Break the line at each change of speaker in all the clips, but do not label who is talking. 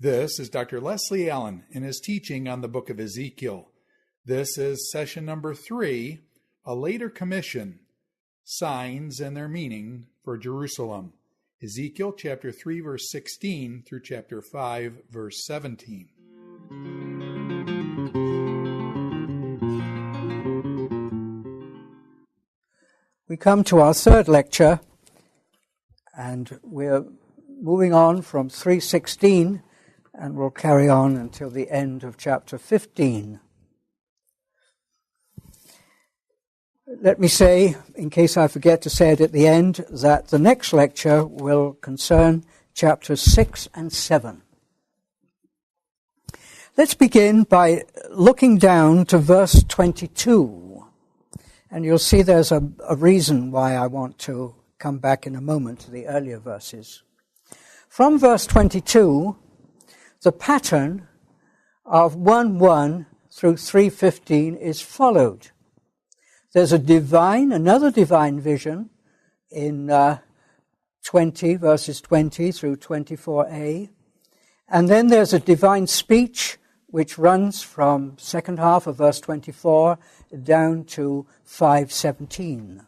This is Dr. Leslie Allen in his teaching on the book of Ezekiel. This is session number 3, A Later Commission, Signs and Their Meaning for Jerusalem. Ezekiel chapter 3 verse 16 through chapter 5 verse 17.
We come to our third lecture, and we're moving on from 3:16, and we'll carry on until the end of chapter 15. Let me say, in case I forget to say it at the end, that the next lecture will concern chapters 6 and 7. Let's begin by looking down to verse 22. And you'll see there's a reason why I want to come back in a moment to the earlier verses. From verse 22, the pattern of 1:1 through 3:15 is followed. There's another divine vision in 20, verses 20 through 24a. And then there's a divine speech which runs from second half of verse 24 down to 5:17.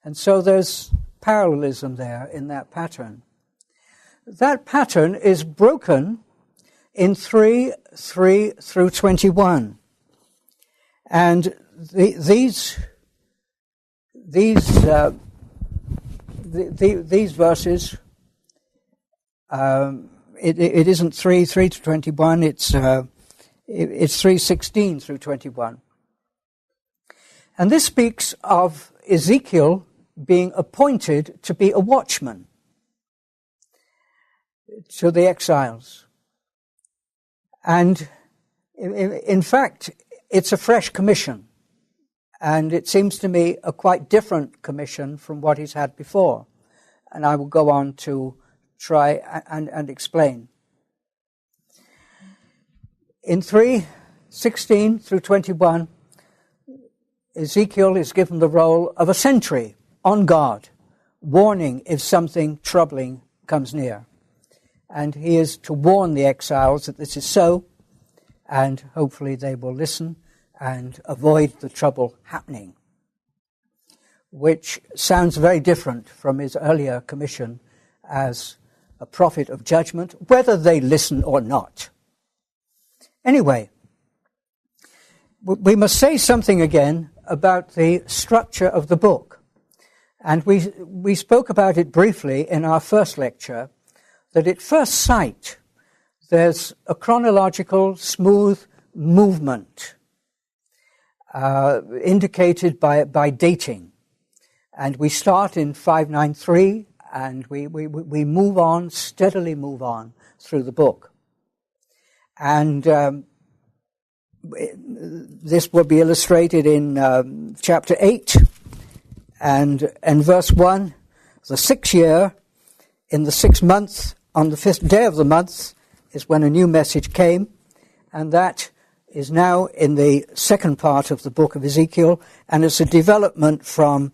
And so there's parallelism there in that pattern. That pattern is broken in 3 through 21. And these verses, it isn't 3 to 21, it's 3:16 through 21. And this speaks of Ezekiel being appointed to be a watchman to the exiles. And in fact, it's a fresh commission. And it seems to me a quite different commission from what he's had before. And I will go on to try and explain. In 3:16 through 21, Ezekiel is given the role of a sentry on guard, warning if something troubling comes near. And he is to warn the exiles that this is so, and hopefully they will listen and avoid the trouble happening, which sounds very different from his earlier commission as a prophet of judgment, whether they listen or not. Anyway, we must say something again about the structure of the book. And we spoke about it briefly in our first lecture, that at first sight, there's a chronological, smooth movement indicated by dating. And we start in 593, and we move on, steadily move on through the book. And this will be illustrated in chapter 8 and verse 1. The 6th year, in the 6th month, on the 5th day of the month, is when a new message came, and that is now in the second part of the book of Ezekiel, and it's a development from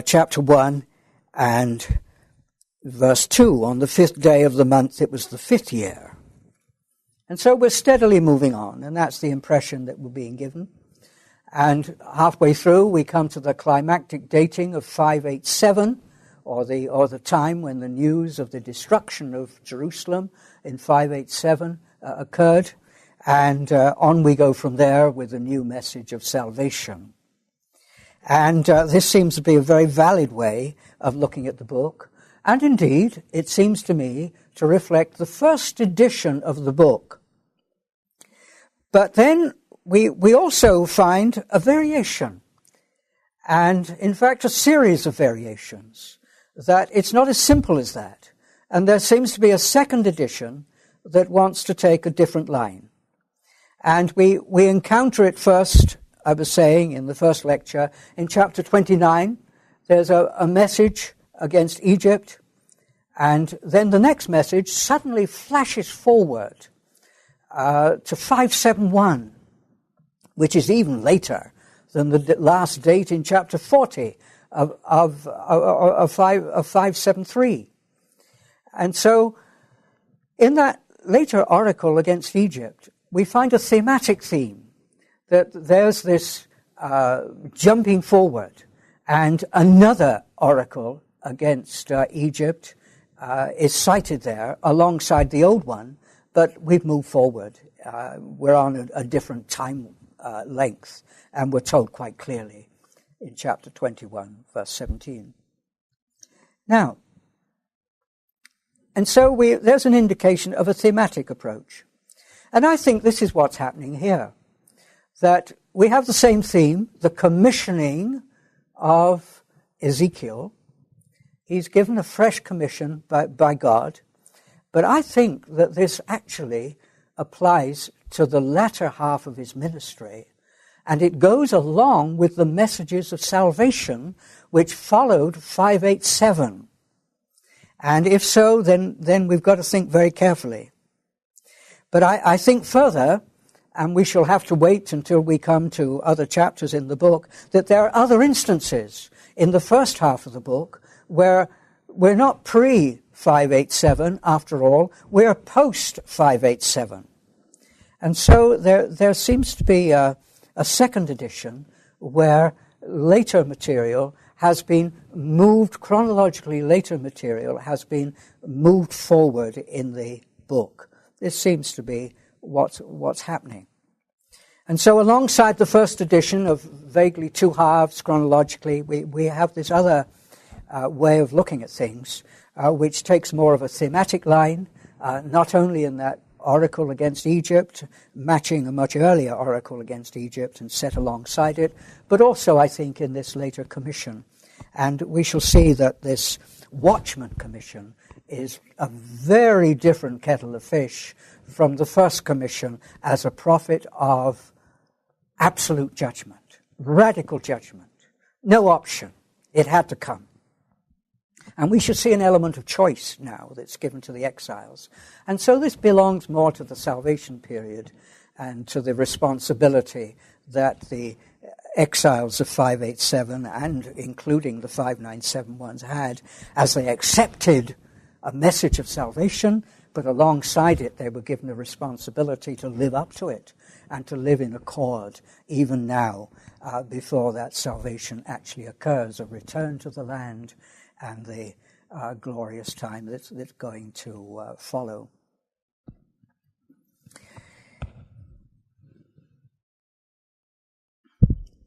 chapter 1 and verse 2. On the 5th day of the month, it was the 5th year. And so we're steadily moving on, and that's the impression that we're being given. And halfway through, we come to the climactic dating of 587, or the time when the news of the destruction of Jerusalem in 587 occurred. And on we go from there with a new message of salvation. And this seems to be a very valid way of looking at the book. And indeed, it seems to me to reflect the first edition of the book. But then we also find a variation, and in fact a series of variations, that it's not as simple as that. And there seems to be a second edition that wants to take a different line. And we encounter it first, I was saying in the first lecture, in chapter 29, there's a message against Egypt, and then the next message suddenly flashes forward to 571, which is even later than the last date in chapter 40 of 573. And so in that later oracle against Egypt, we find a thematic theme, that there's this jumping forward, and another oracle against Egypt is cited there alongside the old one, but we've moved forward. We're on a different time length, and we're told quite clearly in chapter 21, verse 17. Now, and so there's an indication of a thematic approach. And I think this is what's happening here, that we have the same theme, the commissioning of Ezekiel. He's given a fresh commission by God, but I think that this actually applies to the latter half of his ministry, and it goes along with the messages of salvation which followed 587. And if so, then we've got to think very carefully. But I think further, and we shall have to wait until we come to other chapters in the book, that there are other instances in the first half of the book where we're not pre-587 after all, we're post-587. And so there seems to be a second edition where later material has been moved, chronologically later material has been moved forward in the book. This seems to be what's happening. And so alongside the first edition of vaguely two halves chronologically, we have this other way of looking at things, which takes more of a thematic line, not only in that oracle against Egypt, matching a much earlier oracle against Egypt and set alongside it, but also, I think, in this later commission. And we shall see that this Watchman commission is a very different kettle of fish from the first commission as a prophet of absolute judgment, radical judgment, no option. It had to come. And we should see an element of choice now that's given to the exiles. And so this belongs more to the salvation period and to the responsibility that the exiles of 587 and including the 597 ones had as they accepted a message of salvation, but alongside it they were given a responsibility to live up to it and to live in accord even now before that salvation actually occurs, a return to the land and the glorious time that's going to follow.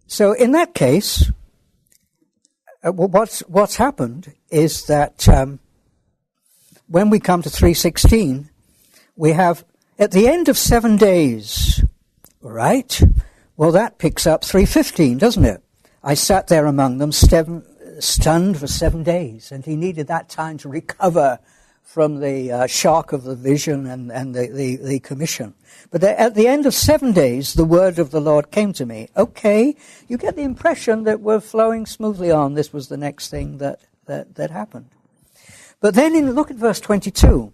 So in that case, what's happened is that when we come to 3:16, we have at the end of 7 days, right? Well, that picks up 3:15, doesn't it? I sat there among them, stunned for 7 days, and he needed that time to recover from the shock of the vision and the commission. But at the end of 7 days, the word of the Lord came to me. Okay, you get the impression that we're flowing smoothly on. This was the next thing that happened. But then look at verse 22.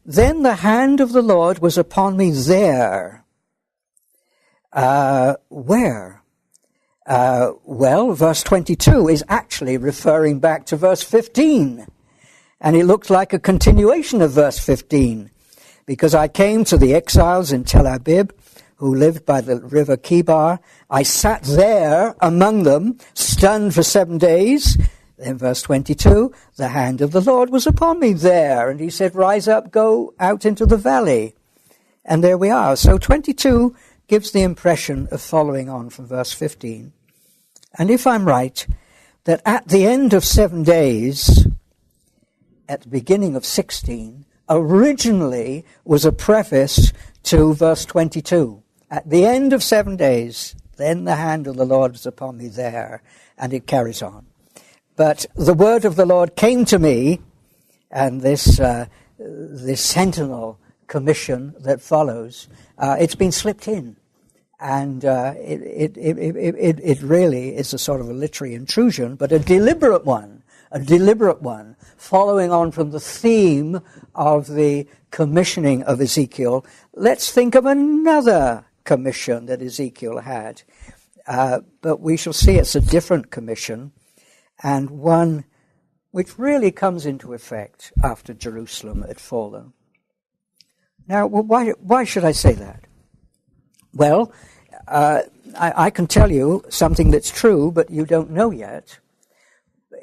Then the hand of the Lord was upon me there. Where? Well, verse 22 is actually referring back to verse 15. And it looks like a continuation of verse 15. Because I came to the exiles in Tel Abib, who lived by the river Kibar. I sat there among them, stunned for 7 days. Then verse 22, the hand of the Lord was upon me there. And he said, rise up, go out into the valley. And there we are. So 22 gives the impression of following on from verse 15. And if I'm right, that at the end of 7 days, at the beginning of 16, originally was a preface to verse 22. At the end of 7 days, then the hand of the Lord was upon me there, and it carries on. But the word of the Lord came to me, and this sentinel commission that follows, it's been slipped in. And it really is a sort of a literary intrusion, but a deliberate one, following on from the theme of the commissioning of Ezekiel. Let's think of another commission that Ezekiel had. But we shall see it's a different commission, and one which really comes into effect after Jerusalem had fallen. Now, why should I say that? Well, I can tell you something that's true, but you don't know yet.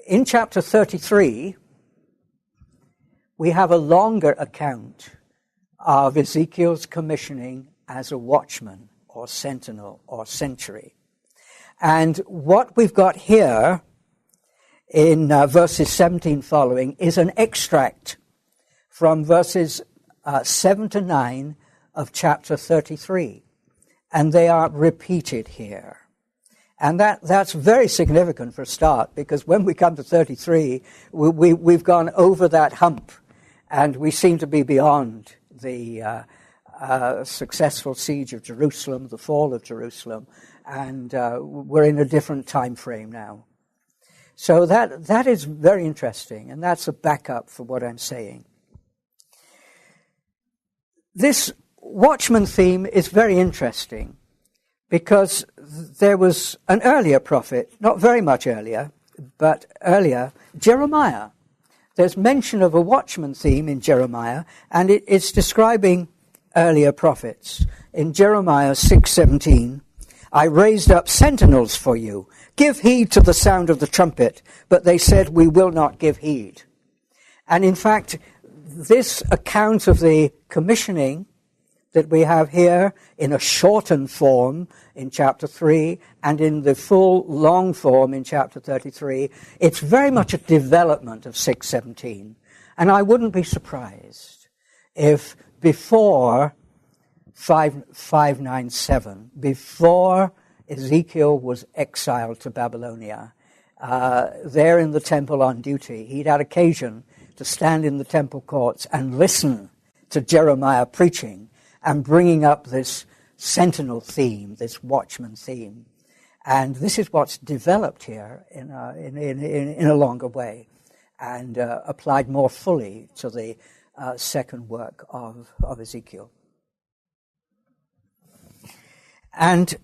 In chapter 33, we have a longer account of Ezekiel's commissioning as a watchman or sentinel or sentry. And what we've got here in verses 17 following is an extract from verses 7 to 9 of chapter 33. And they are repeated here. And that's very significant for a start, because when we come to 33, we've gone over that hump, and we seem to be beyond the successful siege of Jerusalem, the fall of Jerusalem, and we're in a different time frame now. So that is very interesting, and that's a backup for what I'm saying. This Watchman theme is very interesting because there was an earlier prophet, not very much earlier, but earlier, Jeremiah. There's mention of a watchman theme in Jeremiah, and it's describing earlier prophets. In Jeremiah 6:17, I raised up sentinels for you. Give heed to the sound of the trumpet. But they said, we will not give heed. And in fact, this account of the commissioning that we have here in a shortened form in chapter 3 and in the full long form in chapter 33, it's very much a development of 6:17. And I wouldn't be surprised if before 597, before Ezekiel was exiled to Babylonia, there in the temple on duty, he'd had occasion to stand in the temple courts and listen to Jeremiah preaching and bringing up this sentinel theme, this watchman theme. And this is what's developed here in a longer way and applied more fully to the second work of Ezekiel. And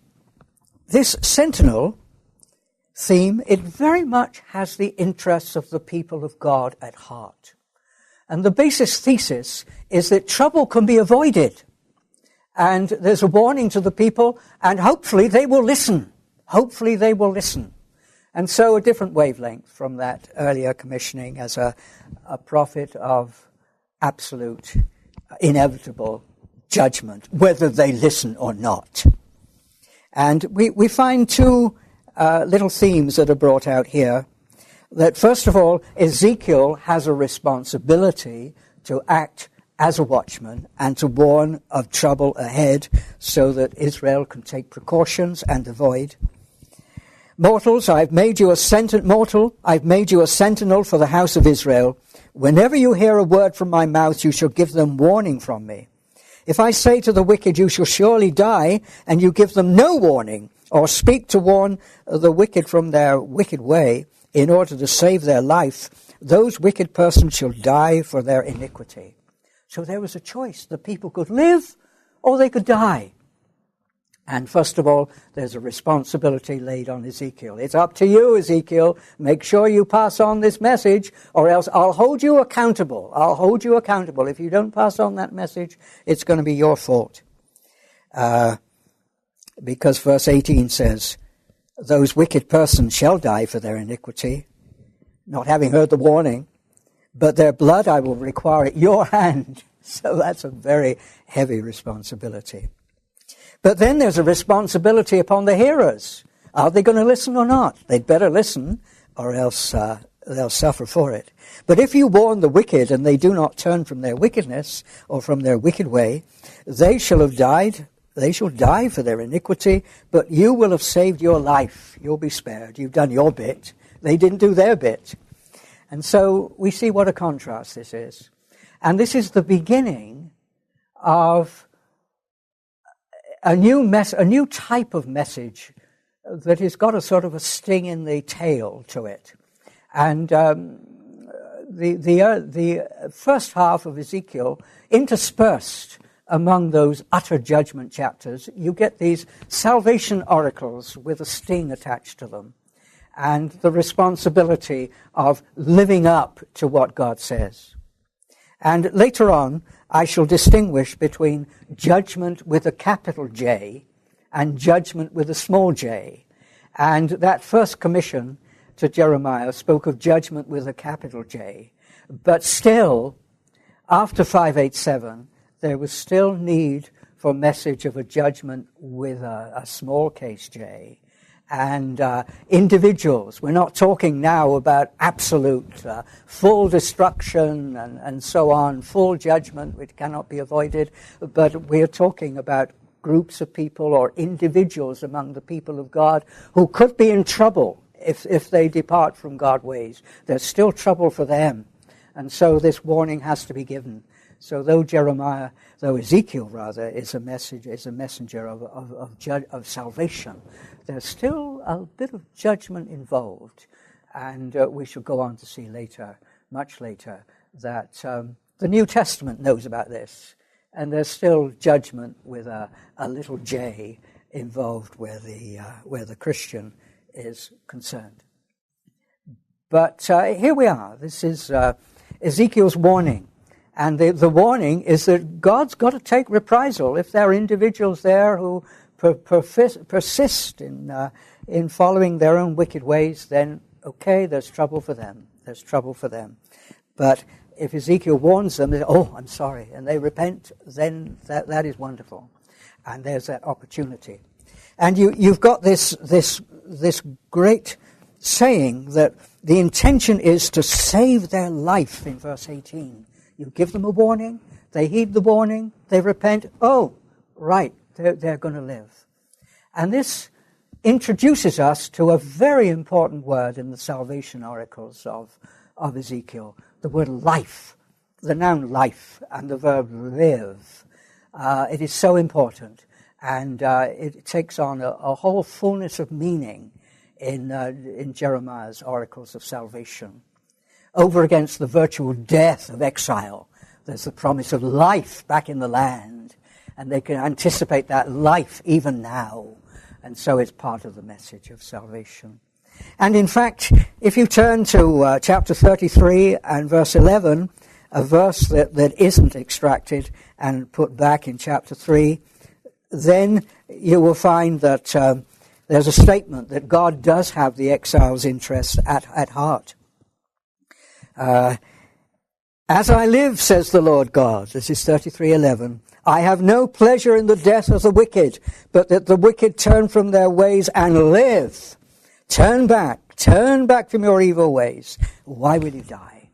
this sentinel theme, it very much has the interests of the people of God at heart. And the basis thesis is that trouble can be avoided. And there's a warning to the people, and hopefully they will listen. Hopefully they will listen. And so a different wavelength from that earlier commissioning as a prophet of absolute, inevitable judgment, whether they listen or not. And we find two little themes that are brought out here. That first of all, Ezekiel has a responsibility to act as a watchman and to warn of trouble ahead so that Israel can take precautions and avoid. Mortals, I've made you a sentinel for the house of Israel. Whenever you hear a word from my mouth, you shall give them warning from me. If I say to the wicked, you shall surely die, and you give them no warning, or speak to warn the wicked from their wicked way, in order to save their life, those wicked persons shall die for their iniquity. So there was a choice. The people could live or they could die. And first of all, there's a responsibility laid on Ezekiel. It's up to you, Ezekiel. Make sure you pass on this message, or else I'll hold you accountable. I'll hold you accountable. If you don't pass on that message, it's going to be your fault. Because verse 18 says, those wicked persons shall die for their iniquity, not having heard the warning, but their blood I will require at your hand. So that's a very heavy responsibility. But then there's a responsibility upon the hearers. Are they going to listen or not? They'd better listen, or else they'll suffer for it. But if you warn the wicked and they do not turn from their wickedness or from their wicked way, they shall die for their iniquity, but you will have saved your life. You'll be spared. You've done your bit. They didn't do their bit. And so we see what a contrast this is. And this is the beginning of a new type of message that has got a sort of a sting in the tail to it. And the first half of Ezekiel, interspersed among those utter judgment chapters, you get these salvation oracles with a sting attached to them, and the responsibility of living up to what God says. And later on, I shall distinguish between judgment with a capital J and judgment with a small j. And that first commission to Jeremiah spoke of judgment with a capital J. But still, after 587, there was still need for message of a judgment with a small case j. And individuals, we're not talking now about absolute full destruction and so on, full judgment which cannot be avoided, but we're talking about groups of people or individuals among the people of God who could be in trouble if they depart from God's ways. There's still trouble for them. And so this warning has to be given. So though Ezekiel is a messenger of salvation, there's still a bit of judgment involved. And we shall go on to see later, much later, that the New Testament knows about this. And there's still judgment with a little j involved where the Christian is concerned. But here we are. This is Ezekiel's warning. And the warning is that God's got to take reprisal. If there are individuals there who persist in following their own wicked ways, then okay, there's trouble for them. There's trouble for them. But if Ezekiel warns them, oh, I'm sorry, and they repent, then that is wonderful. And there's that opportunity. And you've got this great saying that the intention is to save their life in verse 18. You give them a warning, they heed the warning, they repent, oh, right, they're going to live. And this introduces us to a very important word in the salvation oracles of Ezekiel, the word life, the noun life, and the verb live. It is so important, and it takes on a whole fullness of meaning in Jeremiah's oracles of salvation. Over against the virtual death of exile, there's the promise of life back in the land, and they can anticipate that life even now, and so it's part of the message of salvation. And in fact, if you turn to chapter 33 and verse 11, a verse that isn't extracted and put back in chapter 3, then you will find that there's a statement that God does have the exile's interest at heart. As I live, says the Lord God, this is 33:11, I have no pleasure in the death of the wicked, but that the wicked turn from their ways and live. Turn back from your evil ways. Why will you die?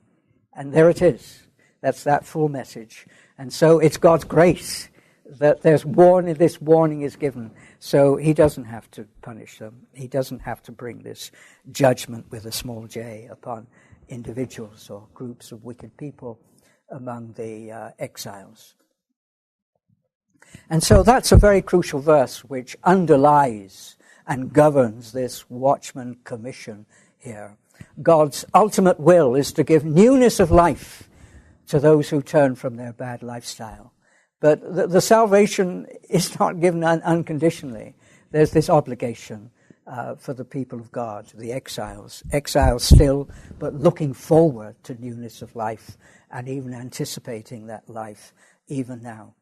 And there it is. That's that full message. And so it's God's grace that this warning is given. So he doesn't have to punish them. He doesn't have to bring this judgment with a small j upon individuals or groups of wicked people among the exiles. And so that's a very crucial verse which underlies and governs this Watchman commission here. God's ultimate will is to give newness of life to those who turn from their bad lifestyle. But the salvation is not given unconditionally. There's this obligation for the people of God, the exiles still, but looking forward to newness of life and even anticipating that life even now.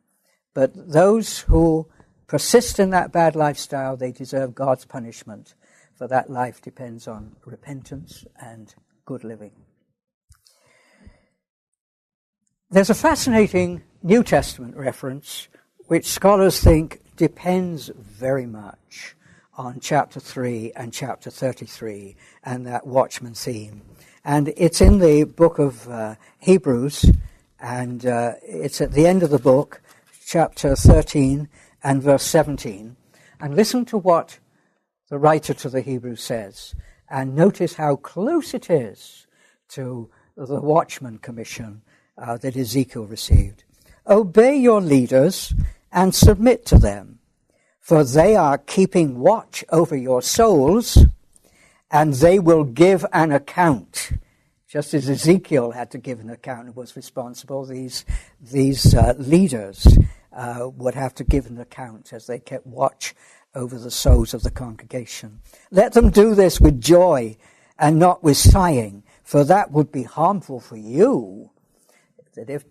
But those who persist in that bad lifestyle, they deserve God's punishment, for that life depends on repentance and good living. There's a fascinating New Testament reference which scholars think depends very much on chapter 3 and chapter 33 and that Watchman theme. And it's in the book of Hebrews, and it's at the end of the book, chapter 13 and verse 17. And listen to what the writer to the Hebrews says, and notice how close it is to the Watchman commission that Ezekiel received. Obey your leaders and submit to them, for they are keeping watch over your souls, and they will give an account. Just as Ezekiel had to give an account and was responsible, these leaders would have to give an account as they kept watch over the souls of the congregation. Let them do this with joy and not with sighing, for that would be harmful for you. that if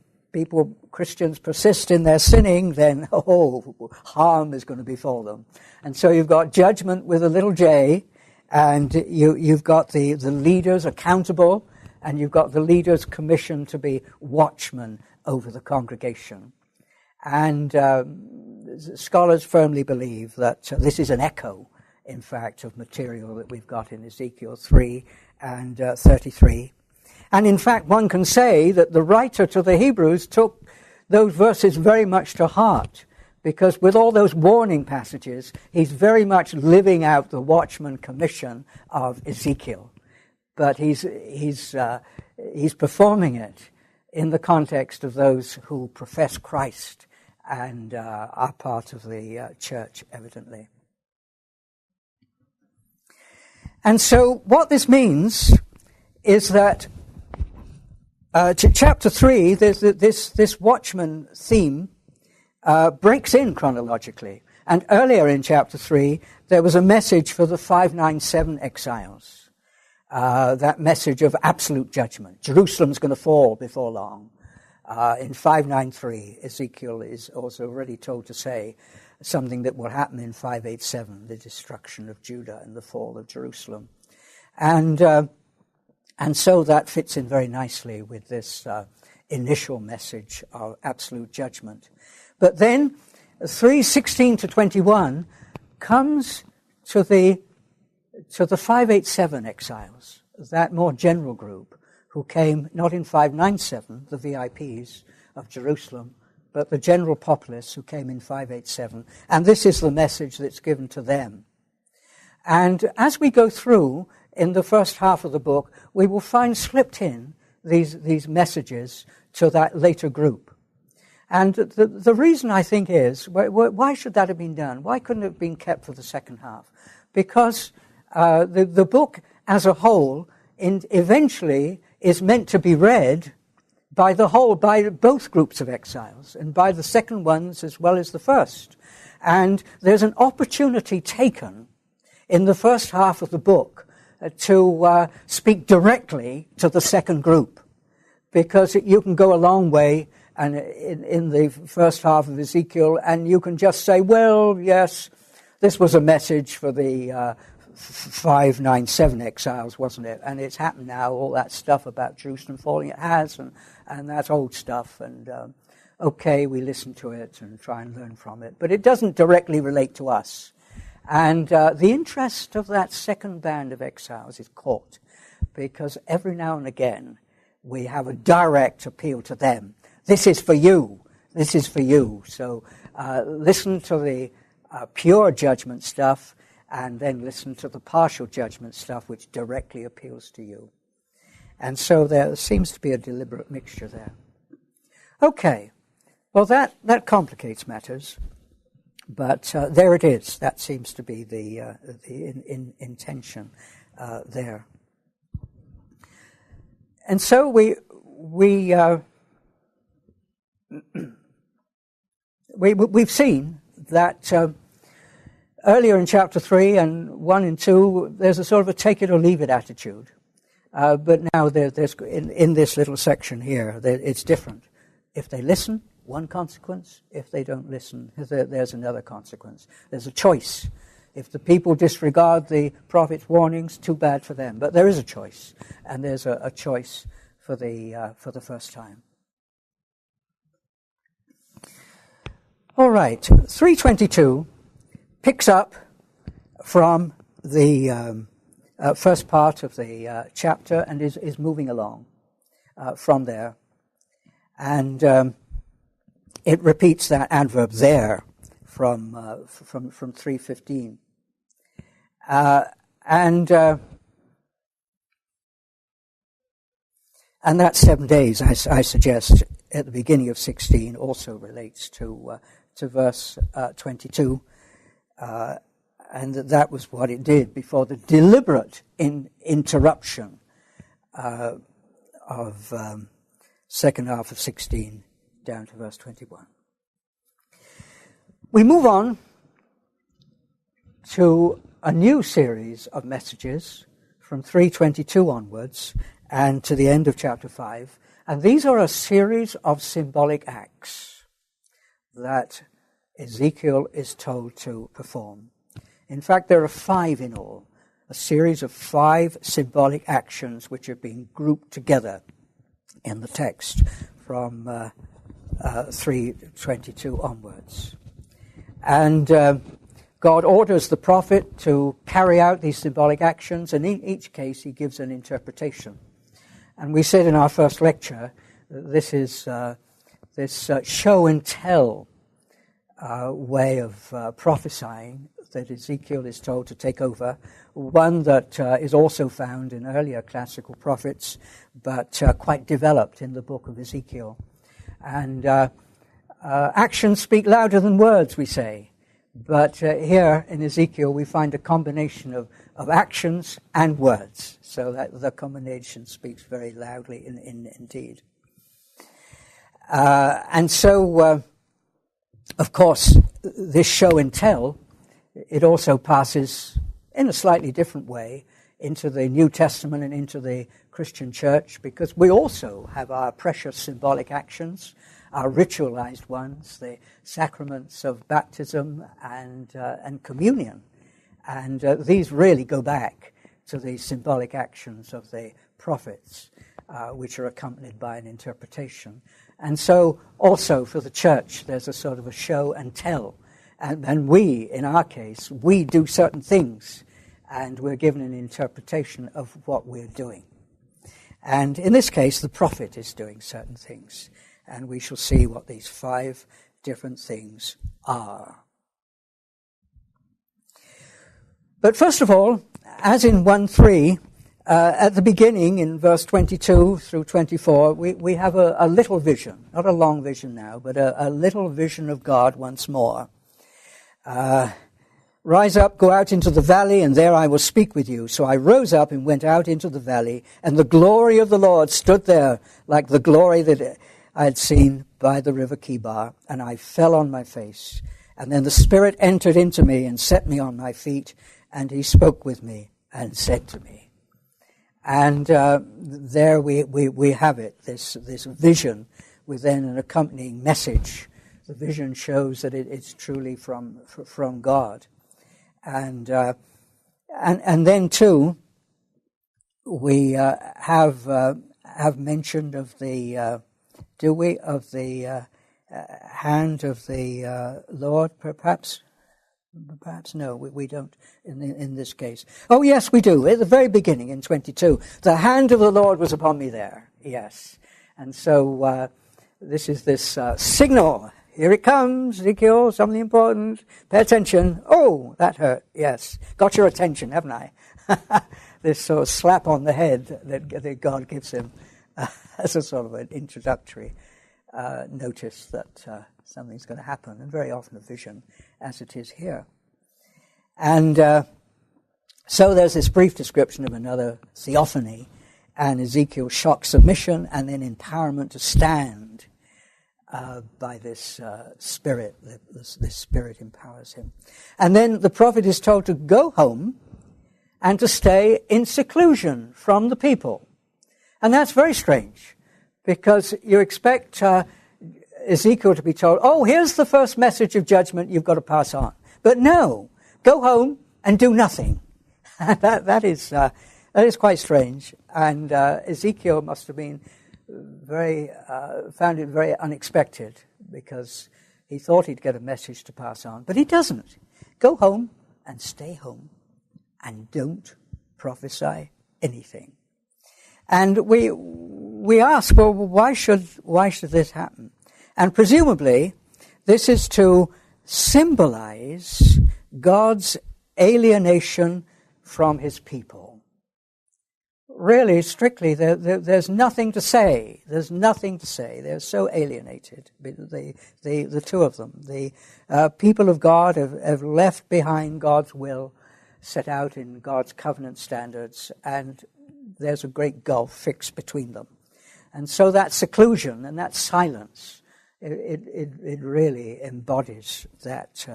Christians persist in their sinning, then harm is going to befall them. And so you've got judgment with a little j, and you've got the leaders accountable, and you've got the leaders commissioned to be watchmen over the congregation. And scholars firmly believe that this is an echo, in fact, of material that we've got in Ezekiel 3 and 33. And in fact, one can say that the writer to the Hebrews took those verses very much to heart, because with all those warning passages, he's very much living out the watchman commission of Ezekiel. But he's performing it in the context of those who profess Christ and are part of the church, evidently. And so what this means is that chapter 3, this watchman theme breaks in chronologically. And earlier in chapter 3, there was a message for the 597 exiles. That message of absolute judgment. Jerusalem's going to fall before long. In 593, Ezekiel is also already told to say something that will happen in 587, the destruction of Judah and the fall of Jerusalem. And so that fits in very nicely with this initial message of absolute judgment. But then 3:16 to 21 comes to the 587 exiles, that more general group who came not in 597, the VIPs of Jerusalem, but the general populace who came in 587. And this is the message that's given to them. And as we go through in the first half of the book, we will find slipped in these messages to that later group. And the reason, I think, is, why should that have been done? Why couldn't it have been kept for the second half? Because the book as a whole eventually is meant to be read by both groups of exiles, and by the second ones as well as the first. And there's an opportunity taken in the first half of the book to speak directly to the second group, because you can go a long way and in the first half of Ezekiel, and you can just say, well, yes, this was a message for the 597 exiles, wasn't it? And it's happened now, all that stuff about Jerusalem falling, it has, and that's old stuff, and okay, we listen to it and try and learn from it, but it doesn't directly relate to us. And the interest of that second band of exiles is caught, because every now and again we have a direct appeal to them. This is for you. This is for you. So listen to the pure judgment stuff, and then listen to the partial judgment stuff which directly appeals to you. And so there seems to be a deliberate mixture there. Okay, well that complicates matters, but there it is. That seems to be the intention there. And so we've seen that earlier in chapter 3 and 1 and 2, there's a sort of a take it or leave it attitude. But now there's in this little section here, it's different. If they listen, one consequence. If they don't listen, there's another consequence. There's a choice. If the people disregard the prophet's warnings, too bad for them. But there is a choice, and there's a choice for the first time. All right, 322 picks up from the first part of the chapter and is moving along from there. And it repeats that adverb there from 3:15. And that 7 days, I suggest, at the beginning of 16 also relates to verse 22. And that was what it did before the deliberate interruption of second half of 16 down to verse 21. We move on to a new series of messages from 3:22 onwards and to the end of chapter 5, And these are a series of symbolic acts that Ezekiel is told to perform. In fact, there are 5 in all, a series of 5 symbolic actions which have been grouped together in the text from 3:22 onwards. And God orders the prophet to carry out these symbolic actions, and in each case he gives an interpretation. And we said in our first lecture that this is this show and tell way of prophesying that Ezekiel is told to take over, one that is also found in earlier classical prophets, but quite developed in the book of Ezekiel. And actions speak louder than words, we say. But here in Ezekiel we find a combination of actions and words, so that the combination speaks very loudly indeed. And so, of course, this show and tell, it also passes in a slightly different way into the New Testament and into the Christian church, because we also have our precious symbolic actions, our ritualized ones, the sacraments of baptism and communion. And these really go back to the symbolic actions of the prophets, which are accompanied by an interpretation. And so also for the church, there's a sort of a show and tell. And we, in our case, we do certain things, and we're given an interpretation of what we're doing. And in this case, the prophet is doing certain things. And we shall see what these 5 different things are. But first of all, as in 1:3, at the beginning, in verse 22 through 24, we have a little vision, not a long vision now, but a little vision of God once more. Rise up, go out into the valley, and there I will speak with you. So I rose up and went out into the valley, and the glory of the Lord stood there like the glory that I had seen by the river Kibar, and I fell on my face. And then the Spirit entered into me and set me on my feet, and he spoke with me and said to me. And there we have it, this vision with then an accompanying message. The vision shows that it's truly from God. And then too, we have mentioned of the hand of the Lord, perhaps? Perhaps no, we don't in this case. Oh yes, we do. At the very beginning in 22, the hand of the Lord was upon me there. Yes. And so this is this signal. Here it comes, Ezekiel, something important. Pay attention. Oh, that hurt. Yes. Got your attention, haven't I? This sort of slap on the head that God gives him as a sort of an introductory notice that something's going to happen, and very often a vision, as it is here. And so there's this brief description of another theophany, and Ezekiel's shock submission, and then empowerment to stand by this Spirit. This Spirit empowers him. And then the prophet is told to go home and to stay in seclusion from the people. And that's very strange, because you expect Ezekiel to be told, oh, here's the first message of judgment you've got to pass on. But no, go home and do nothing. that is quite strange. And Ezekiel must have been found it very unexpected, because he thought he'd get a message to pass on. But he doesn't. Go home and stay home and don't prophesy anything. And we ask, well, why should this happen? And presumably, this is to symbolize God's alienation from his people. Really, strictly, there's nothing to say. There's nothing to say. They're so alienated, the two of them. The people of God have left behind God's will set out in God's covenant standards, and there's a great gulf fixed between them. And so that seclusion and that silence, it really embodies that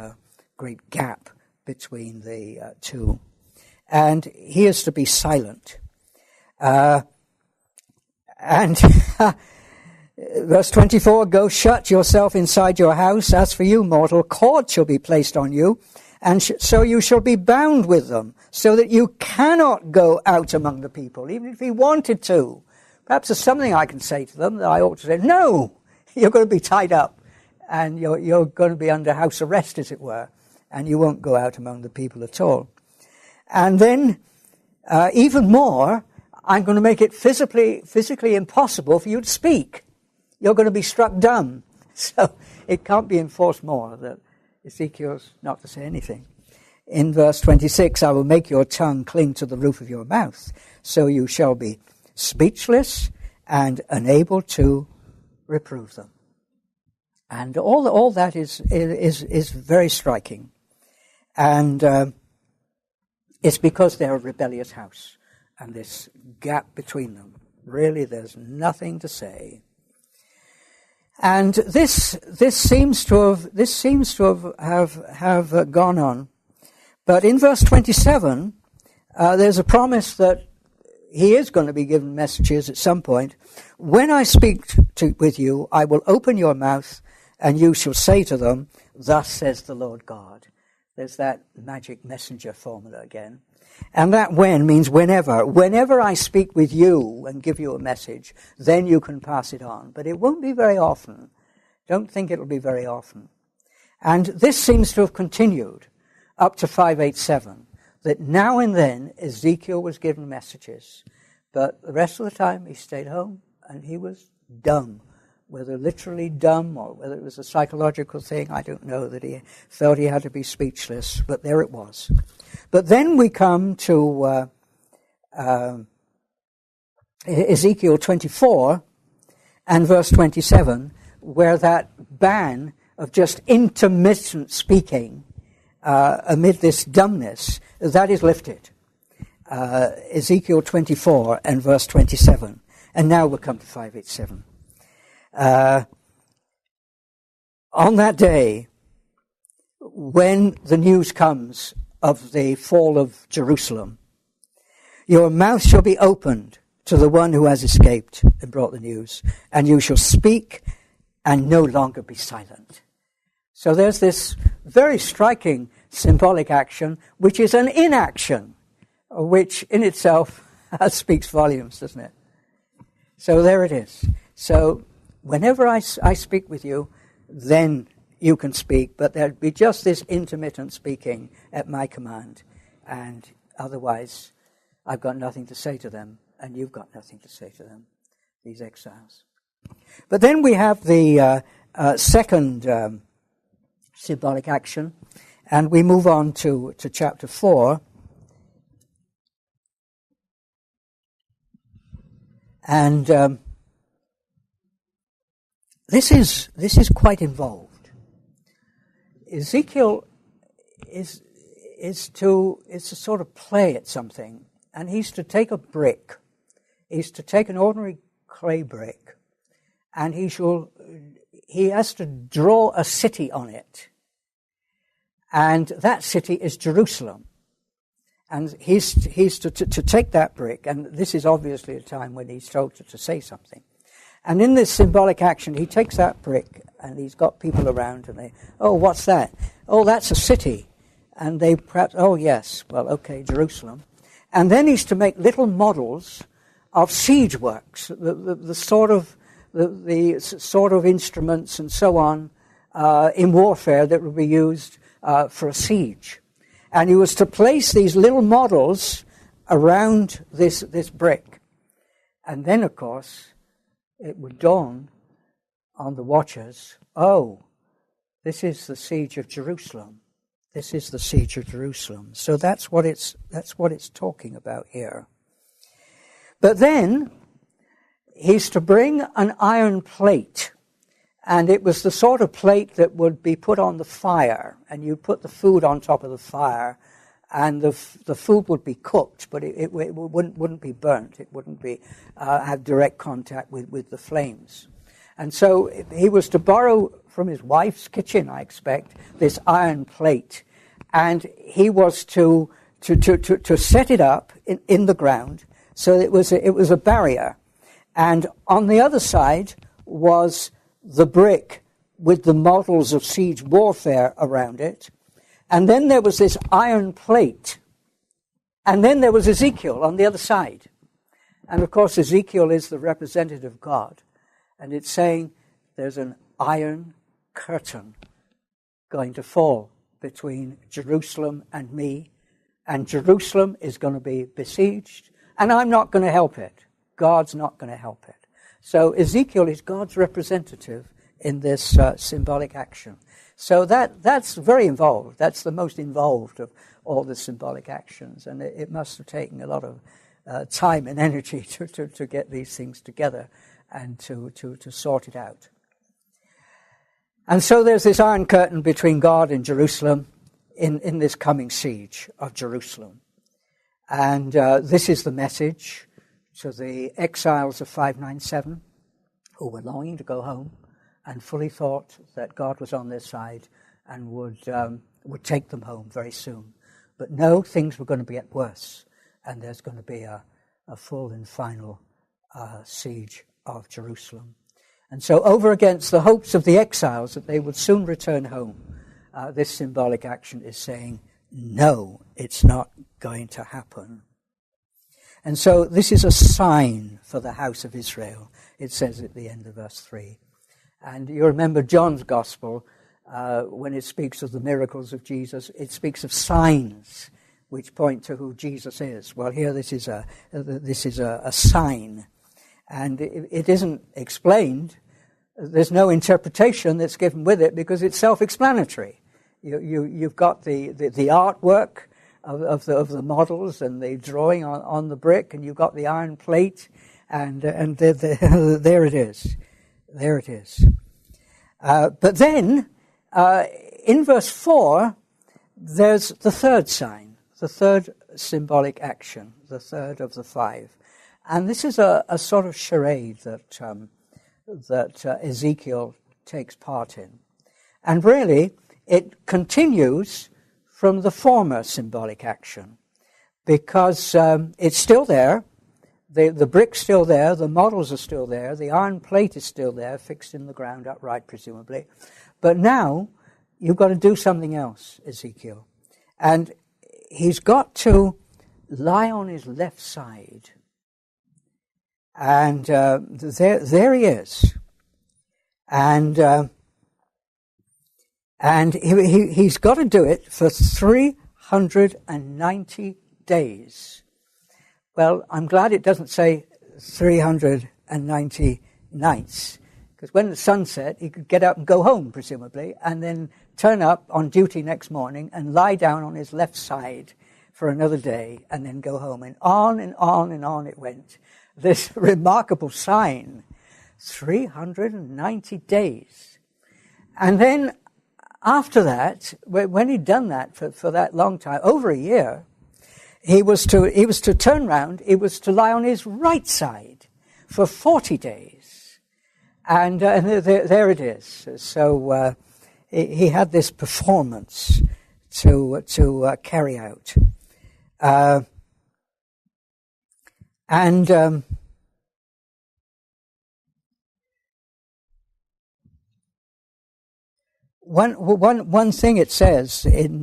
great gap between the two. And he is to be silent. And Verse 24, go shut yourself inside your house. As for you, mortal, cords shall be placed on you, and so you shall be bound with them, so that you cannot go out among the people, even if he wanted to. Perhaps there's something I can say to them that I ought to say, no, you're going to be tied up, and you're going to be under house arrest, as it were, and you won't go out among the people at all. And then, even more, I'm going to make it physically impossible for you to speak. You're going to be struck dumb. So it can't be enforced more that Ezekiel's not to say anything. In verse 26, I will make your tongue cling to the roof of your mouth, so you shall be speechless and unable to reprove them. And all that is very striking. And it's because they're a rebellious house. And this gap between them. Really, there's nothing to say. And this seems to have gone on. But in verse 27, there's a promise that he is going to be given messages at some point. When I speak with you, I will open your mouth, and you shall say to them, thus says the Lord God. There's that magic messenger formula again. And that when means whenever. Whenever I speak with you and give you a message, then you can pass it on. But it won't be very often. Don't think it'll be very often. And this seems to have continued up to 587, that now and then Ezekiel was given messages. But the rest of the time he stayed home and he was dumb. Whether literally dumb or whether it was a psychological thing, I don't know, that he felt he had to be speechless, but there it was. But then we come to Ezekiel 24 and verse 27, where that ban of just intermittent speaking amid this dumbness, that is lifted. Ezekiel 24 and verse 27. And now we'll come to 587. On that day, when the news comes of the fall of Jerusalem, your mouth shall be opened to the one who has escaped and brought the news, and you shall speak and no longer be silent. So there's this very striking symbolic action, which is an inaction, which in itself speaks volumes, doesn't it? So there it is. So whenever I speak with you, then you can speak, but there'd be just this intermittent speaking at my command, and otherwise I've got nothing to say to them, and you've got nothing to say to them, these exiles. But then we have the second symbolic action, and we move on to chapter 4. And this is quite involved. Ezekiel is to sort of play at something, and he's to take a brick. He's to take an ordinary clay brick, and he has to draw a city on it, and that city is Jerusalem. And he's to take that brick, and this is obviously a time when he's told to say something. And in this symbolic action, he takes that brick, and he's got people around, and they, oh, what's that? Oh, that's a city. And they perhaps, oh, yes, well, okay, Jerusalem. And then he's to make little models of siege works, the sort of instruments and so on in warfare that would be used for a siege. And he was to place these little models around this brick. And then, of course, it would dawn on the watchers, oh, this is the siege of Jerusalem. This is the siege of Jerusalem. So that's what it's talking about here. But then he's to bring an iron plate, and it was the sort of plate that would be put on the fire, and you put the food on top of the fire, and the food would be cooked, but it wouldn't be burnt. It wouldn't be have direct contact with the flames. And so he was to borrow from his wife's kitchen, I expect, this iron plate, and he was to set it up in the ground so it was a barrier. And on the other side was the brick with the models of siege warfare around it. And then there was this iron plate. And then there was Ezekiel on the other side. And of course, Ezekiel is the representative of God. And it's saying there's an iron curtain going to fall between Jerusalem and me. And Jerusalem is going to be besieged. And I'm not going to help it. God's not going to help it. So Ezekiel is God's representative in this symbolic action. So that's very involved. That's the most involved of all the symbolic actions. And it must have taken a lot of time and energy to get these things together and to sort it out. And so there's this iron curtain between God and Jerusalem in this coming siege of Jerusalem. And this is the message to the exiles of 597 who were longing to go home and fully thought that God was on their side and would take them home very soon. But no, things were going to get worse, and there's going to be a full and final siege of Jerusalem. And so over against the hopes of the exiles that they would soon return home, this symbolic action is saying, no, it's not going to happen. And so this is a sign for the house of Israel, it says at the end of verse 3. And you remember John's Gospel, when it speaks of the miracles of Jesus, it speaks of signs which point to who Jesus is. Well, here this is a sign, and it isn't explained. There's no interpretation that's given with it because it's self-explanatory. You've got the artwork of the models and the drawing on the brick, and you've got the iron plate, and there it is. There it is. But then, in verse 4, there's the third sign, the third symbolic action, the third of the five. And this is a sort of charade that Ezekiel takes part in. And really, it continues from the former symbolic action, because it's still there. The brick's still there, the models are still there, the iron plate is still there, fixed in the ground upright, presumably. But now, you've got to do something else, Ezekiel. And he's got to lie on his left side. And there he is. And he's got to do it for 390 days. Well, I'm glad it doesn't say 390 nights, because when the sun set, he could get up and go home, presumably, and then turn up on duty next morning and lie down on his left side for another day and then go home. And on and on and on it went. This remarkable sign, 390 days. And then after that, when he'd done that for that long time, over a year, he was to turn round, he was to lie on his right side for 40 days. And there it is. So he had this performance to carry out. One thing it says in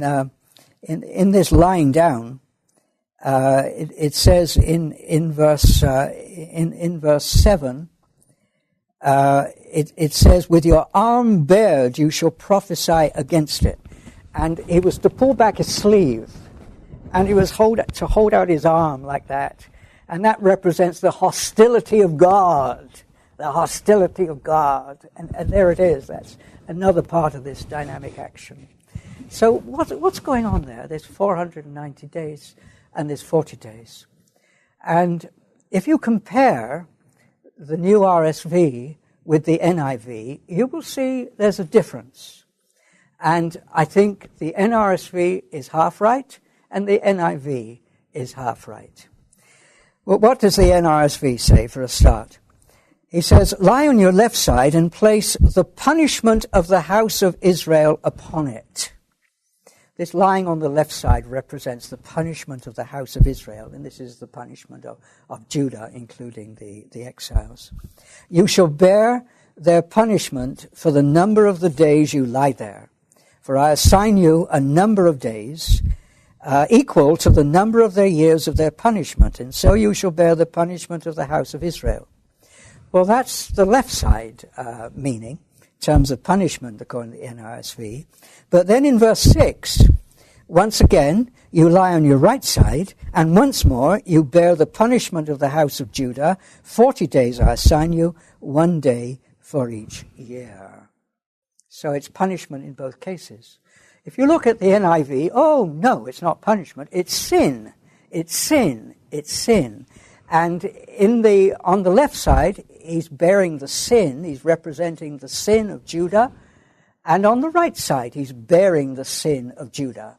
this lying down, it says in verse 7, it says, "With your arm bared you shall prophesy against it." And he was to pull back his sleeve, and he was to hold out his arm like that, and that represents the hostility of God. The hostility of God, and there it is. That's another part of this dynamic action. So what's going on there? There's 490 days. And there's 40 days. And if you compare the new RSV with the NIV, you will see there's a difference. And I think the NRSV is half right, and the NIV is half right. Well, what does the NRSV say for a start? He says, "Lie on your left side and place the punishment of the house of Israel upon it." This lying on the left side represents the punishment of the house of Israel, and this is the punishment of Judah, including the exiles. "You shall bear their punishment for the number of the days you lie there. For I assign you a number of days equal to the number of their years of their punishment, and so you shall bear the punishment of the house of Israel. Well, that's the left side meaning, in terms of punishment, according to the NRSV. But then in verse 6, once again, you lie on your right side, and once more you bear the punishment of the house of Judah. 40 days I assign you, 1 day for each year. So it's punishment in both cases. If you look at the NIV, oh no, it's not punishment, it's sin. It's sin. It's sin. And on the left side, he's bearing the sin, he's representing the sin of Judah, and on the right side, he's bearing the sin of Judah.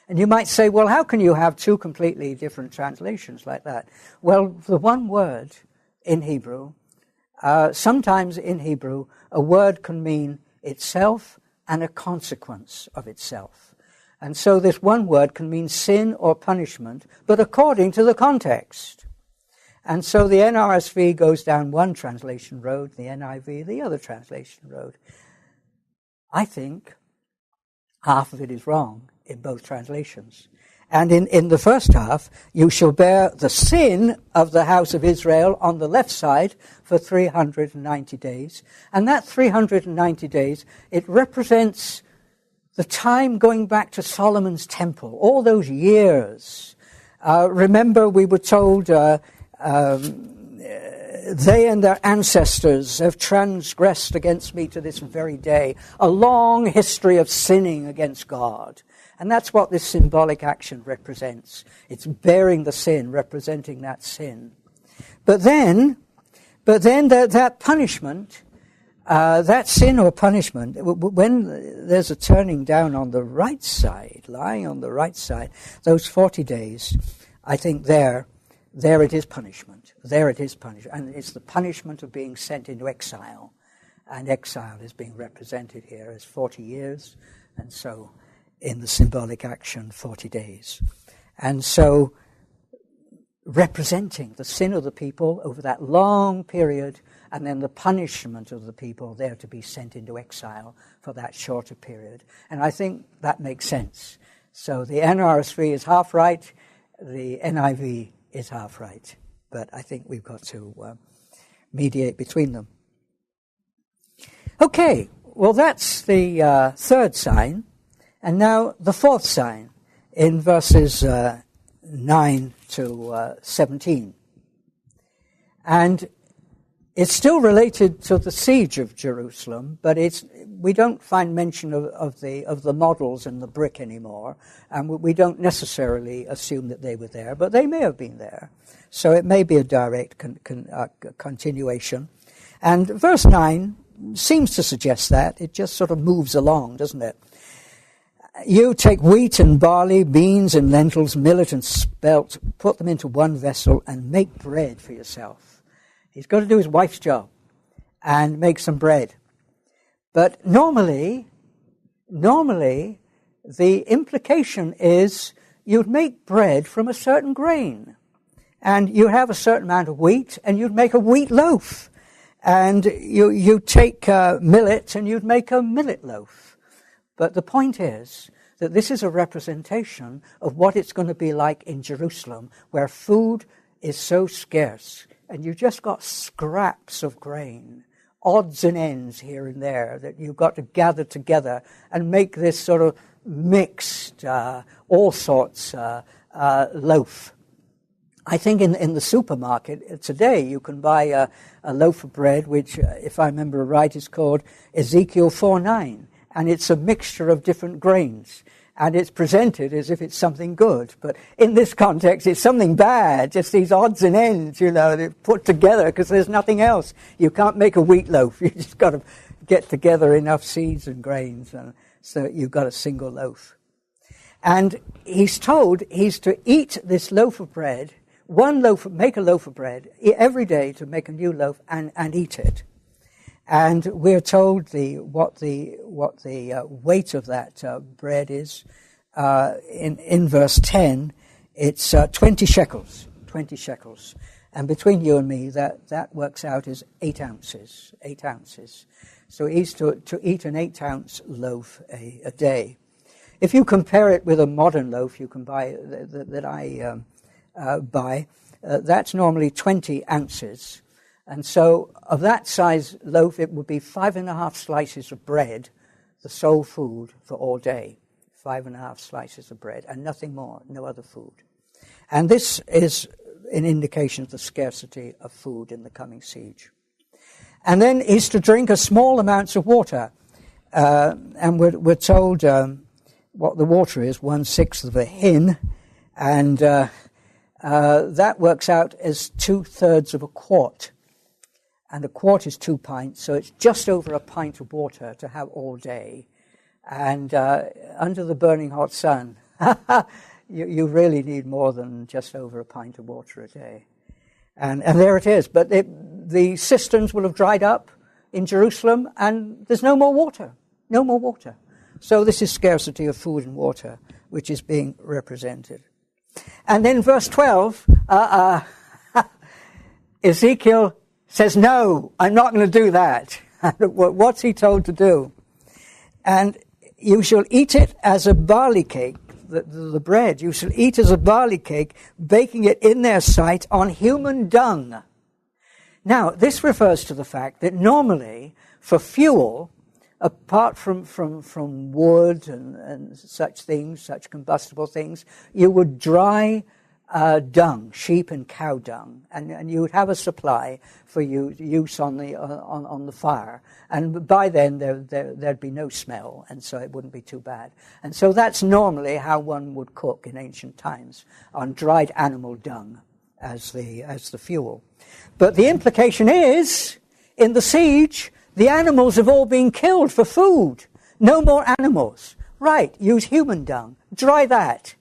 And you might say, well, how can you have two completely different translations like that? Well, the one word in Hebrew, sometimes in Hebrew, a word can mean itself and a consequence of itself. And so this one word can mean sin or punishment, but according to the context. And so the NRSV goes down one translation road, the NIV the other translation road. I think half of it is wrong in both translations. And in the first half, you shall bear the sin of the house of Israel on the left side for 390 days. And that 390 days, it represents the time going back to Solomon's temple, all those years. Remember, we were told they and their ancestors have transgressed against me to this very day. A long history of sinning against God. And that's what this symbolic action represents. It's bearing the sin, representing that sin. But then that punishment, that sin or punishment, when there's a turning down on the right side, lying on the right side, those 40 days, I think there it is punishment. There it is punishment. And it's the punishment of being sent into exile. And exile is being represented here as 40 years. And so in the symbolic action, 40 days. And so representing the sin of the people over that long period, and then the punishment of the people there to be sent into exile for that shorter period. And I think that makes sense. So the NRSV is half right, the NIV is half right. But I think we've got to mediate between them. Okay, well that's the third sign. And now the fourth sign in verses 9 to 17. And it's still related to the siege of Jerusalem, but we don't find mention of the models and the brick anymore, and we don't necessarily assume that they were there, but they may have been there. So it may be a direct continuation. And verse 9 seems to suggest that. It just sort of moves along, doesn't it? You take wheat and barley, beans and lentils, millet and spelt, put them into one vessel and make bread for yourself. He's got to do his wife's job and make some bread. But normally, the implication is you'd make bread from a certain grain. And you have a certain amount of wheat and you'd make a wheat loaf. And you take millet and you'd make a millet loaf. But the point is that this is a representation of what it's going to be like in Jerusalem, where food is so scarce, and you've just got scraps of grain, odds and ends here and there, that you've got to gather together and make this sort of mixed, all sorts loaf. I think in the supermarket today you can buy a loaf of bread, which, if I remember right, is called Ezekiel 4:9. And it's a mixture of different grains. And it's presented as if it's something good. But in this context, it's something bad. Just these odds and ends, they're put together because there's nothing else. You can't make a wheat loaf. You just got to get together enough seeds and grains so that you've got a single loaf. And he's told he's to eat this loaf of bread, make a loaf of bread every day, to make a new loaf and eat it. And we're told what the weight of that bread is. In verse 10, it's 20 shekels. 20 shekels. And between you and me, that works out as 8 ounces. 8 ounces. So he's to eat an 8-ounce loaf a day. If you compare it with a modern loaf you can buy that I buy, that's normally 20 ounces. And so of that size loaf, it would be 5.5 slices of bread, the sole food for all day. 5.5 slices of bread and nothing more, no other food. And this is an indication of the scarcity of food in the coming siege. And then he's to drink a small amounts of water. And we're told what the water is, 1/6 of a hin. And that works out as 2/3 of a quart. And a quart is 2 pints, so it's just over a pint of water to have all day. And under the burning hot sun, you really need more than just over a pint of water a day. And there it is. But the cisterns will have dried up in Jerusalem, and there's no more water. No more water. So this is scarcity of food and water, which is being represented. And then verse 12, Ezekiel says, no, I'm not going to do that. What's he told to do? And you shall eat it as a barley cake, the bread. You shall eat as a barley cake, baking it in their sight on human dung. Now, this refers to the fact that normally for fuel, apart from wood and such things, such combustible things, you would dry dung, sheep and cow dung, and you would have a supply for use on the fire. And by then there'd be no smell, and so it wouldn't be too bad. And so that's normally how one would cook in ancient times, on dried animal dung as the fuel. But the implication is, in the siege, the animals have all been killed for food. No more animals. Right, use human dung. Dry that.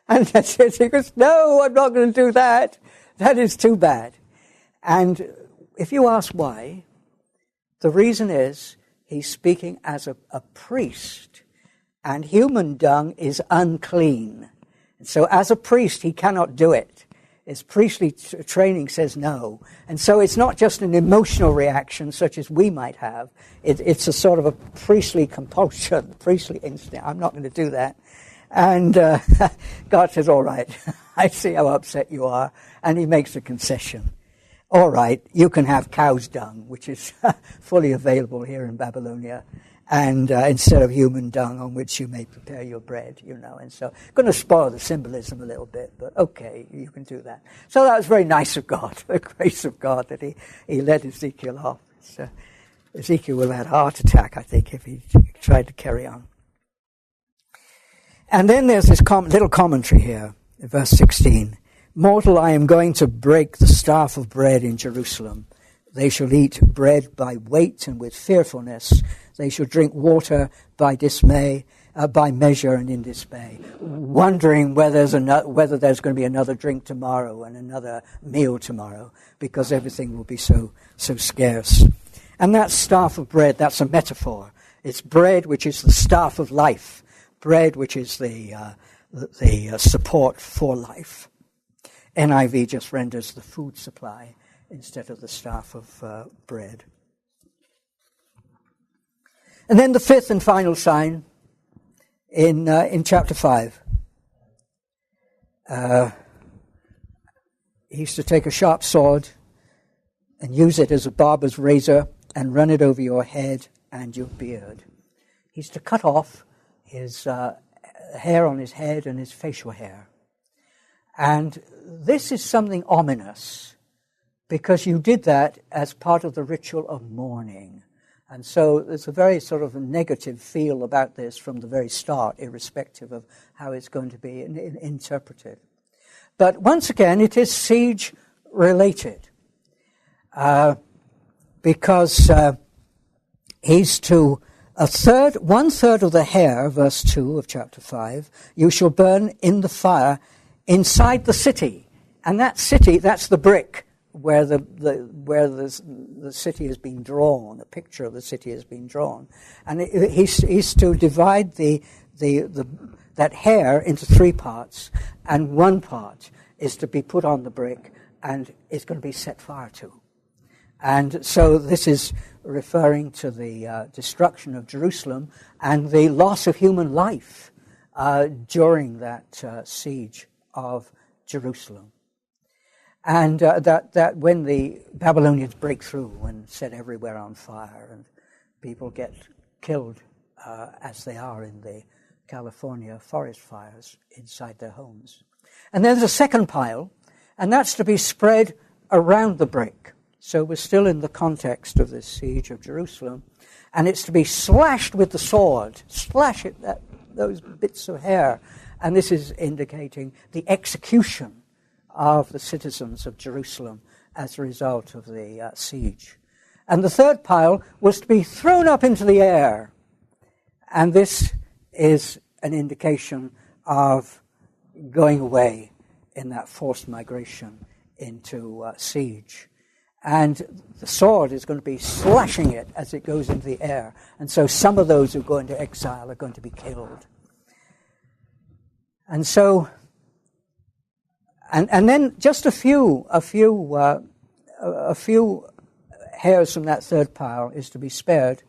And that's it. He goes, no, I'm not going to do that. That is too bad. And if you ask why, the reason is he's speaking as a priest. And human dung is unclean. And so as a priest, he cannot do it. His priestly training says no. And so it's not just an emotional reaction such as we might have. It's a sort of a priestly compulsion, priestly instinct. I'm not going to do that. And God says, all right, I see how upset you are. And he makes a concession. All right, you can have cow's dung, which is fully available here in Babylonia, and instead of human dung on which you may prepare your bread, And so, going to spoil the symbolism a little bit, but okay, you can do that. So that was very nice of God, the grace of God that he let Ezekiel off. So Ezekiel will have had a heart attack, I think, if he tried to carry on. And then there's this little commentary here, in verse 16. Mortal, I am going to break the staff of bread in Jerusalem. They shall eat bread by weight and with fearfulness. They shall drink water by dismay, by measure and in dismay, wondering whether there's going to be another drink tomorrow and another meal tomorrow, because everything will be so scarce. And that staff of bread, that's a metaphor. It's bread, which is the staff of life. Bread, which is the support for life. NIV just renders the food supply instead of the staff of bread. And then the fifth and final sign in chapter 5. He's to take a sharp sword and use it as a barber's razor and run it over your head and your beard. He's to cut off his hair on his head and his facial hair. And this is something ominous, because you did that as part of the ritual of mourning. And so there's a very sort of a negative feel about this from the very start, irrespective of how it's going to be interpreted. But once again, it is siege-related, because he's to one third of the hair, verse 2 of chapter 5, you shall burn in the fire inside the city. And that city, that's the brick where the city has been drawn, the picture of the city has been drawn. And he's to divide that hair into 3 parts, and one part is to be put on the brick, and it's going to be set fire to. And so this is referring to the destruction of Jerusalem and the loss of human life during that siege of Jerusalem. And that when the Babylonians break through and set everywhere on fire and people get killed as they are in the California forest fires inside their homes. And then there's a second pile, and that's to be spread around the brick. So we're still in the context of this siege of Jerusalem, and it's to be slashed with the sword, slash it, those bits of hair, and this is indicating the execution of the citizens of Jerusalem as a result of the siege. And the third pile was to be thrown up into the air, and this is an indication of going away in that forced migration into siege. And the sword is going to be slashing it as it goes into the air. And so some of those who go into exile are going to be killed. And so, and then just a few hairs from that third pile is to be spared,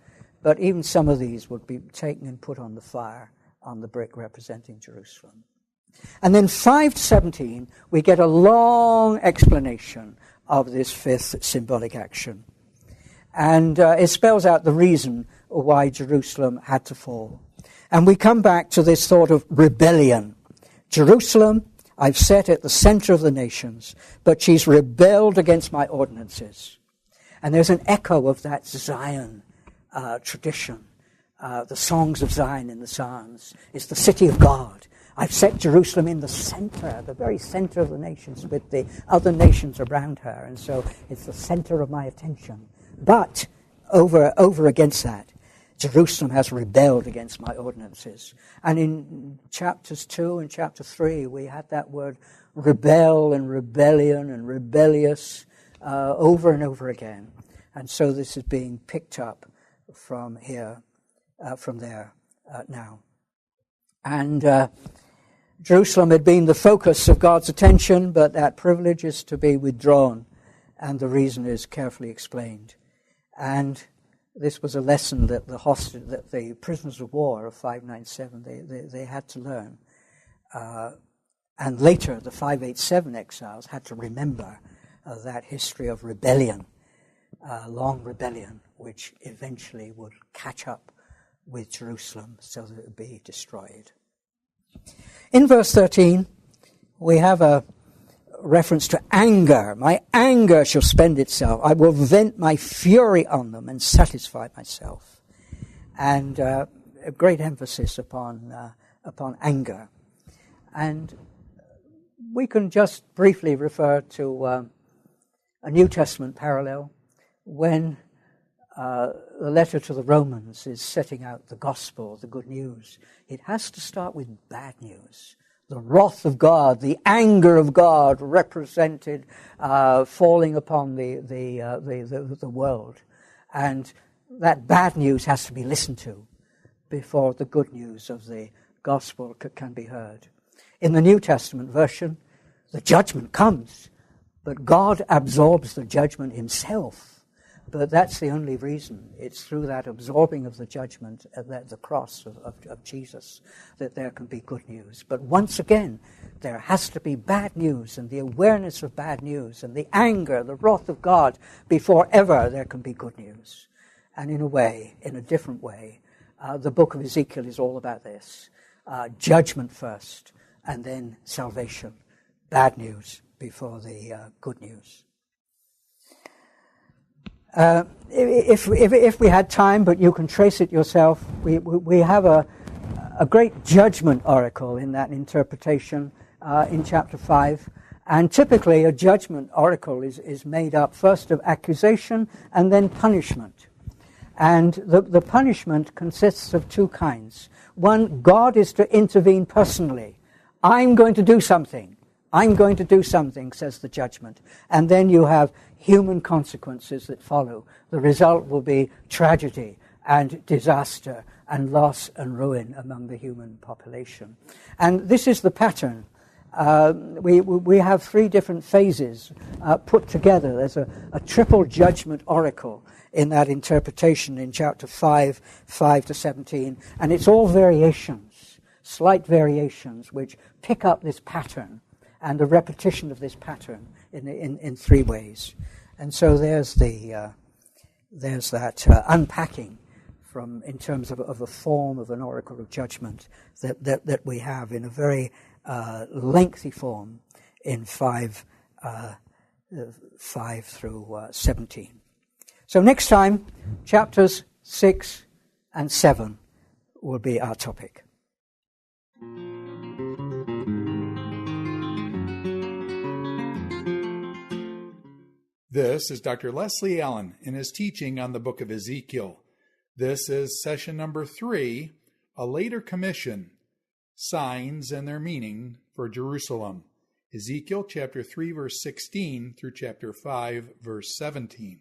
but even some of these would be taken and put on the fire on the brick representing Jerusalem. And then 5 to 17, we get a long explanation of this fifth symbolic action. And it spells out the reason why Jerusalem had to fall. And we come back to this thought of rebellion. Jerusalem, I've set at the center of the nations, but she's rebelled against my ordinances. And there's an echo of that Zion tradition. The songs of Zion in the Psalms. It's the city of God. I've set Jerusalem in the center, the very center of the nations, with the other nations around her. And so it's the center of my attention. But over against that, Jerusalem has rebelled against my ordinances. And in chapters 2 and chapter 3, we had that word rebel and rebellion and rebellious over and over again. And so this is being picked up from here, from there now. And Jerusalem had been the focus of God's attention, but that privilege is to be withdrawn, and the reason is carefully explained. And this was a lesson that the prisoners of war of 597 they had to learn, and later the 587 exiles had to remember that history of rebellion, long rebellion, which eventually would catch up with Jerusalem so that it would be destroyed. In verse 13, we have a reference to anger. My anger shall spend itself. I will vent my fury on them and satisfy myself. And a great emphasis upon anger. And we can just briefly refer to a New Testament parallel when the letter to the Romans is setting out the gospel, the good news. It has to start with bad news. The wrath of God, the anger of God represented falling upon the world. And that bad news has to be listened to before the good news of the gospel can be heard. In the New Testament version, the judgment comes, but God absorbs the judgment himself. But that's the only reason. It's through that absorbing of the judgment at the cross of Jesus that there can be good news. But once again, there has to be bad news and the awareness of bad news and the anger, the wrath of God before ever there can be good news. And in a way, in a different way, the book of Ezekiel is all about this. Judgment first and then salvation. Bad news before the good news. If we had time, but you can trace it yourself, we have a great judgment oracle in that interpretation in chapter 5. And typically a judgment oracle is made up first of accusation and then punishment. And the punishment consists of two kinds. One, God is to intervene personally. I'm going to do something. I'm going to do something, says the judgment. And then you have human consequences that follow. The result will be tragedy and disaster and loss and ruin among the human population. And this is the pattern we have three different phases put together. There's a triple judgment oracle in that interpretation in chapter 5 to 17, and it's all variations, slight variations, which pick up this pattern and a repetition of this pattern in three ways. And so there's that unpacking from in terms of the form of an oracle of judgment that we have in a very lengthy form in 5 through 17. So next time, chapters 6 and 7 will be our topic.
This is Dr. Leslie Allen in his teaching on the book of Ezekiel. This is session number 3, a later commission, signs and their meaning for Jerusalem. Ezekiel chapter 3 verse 16 through chapter 5 verse 17.